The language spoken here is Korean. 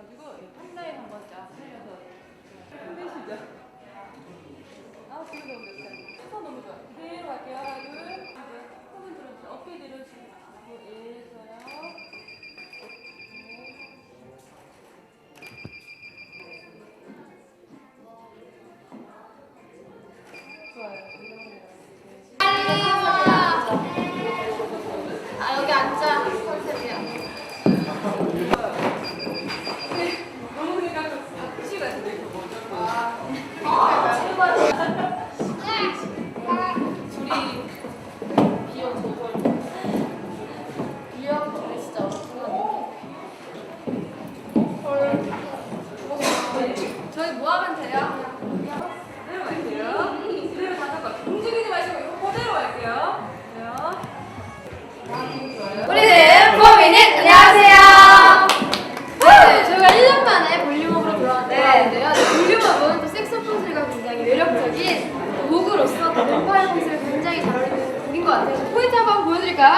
해가지고 판다에 한번 쫙 살려서 힘드시죠? 아 지금 너무 좋다. 시선 너무 좋아. 그대로 갈게요. 하나 둘 손은 들어주세요. 어깨 들어주시고 있어요. 아 여기 앉아 컨셉이야. 너무 그러니까 박치가 있는데 이거 뭐죠? 둘이 비염 조절. 비염 근데 진짜 어렵구나. 저희 뭐 하면 돼요? 그대로 갈게요. 그대로 가는 거 움직이지 마시고 이거 그대로 갈게요. 우리는 포미닛 안녕하세요. 네, 저희가 1년 만에 볼륨업으로 돌아왔는데요. 볼륨업은 또 색소폰 소리가 굉장히 매력적인 곡으로서 또 뱀파이어 컨셉에 굉장히 잘 어울리는 곡인 것 같아요. 포인트 한번 보여드릴까요?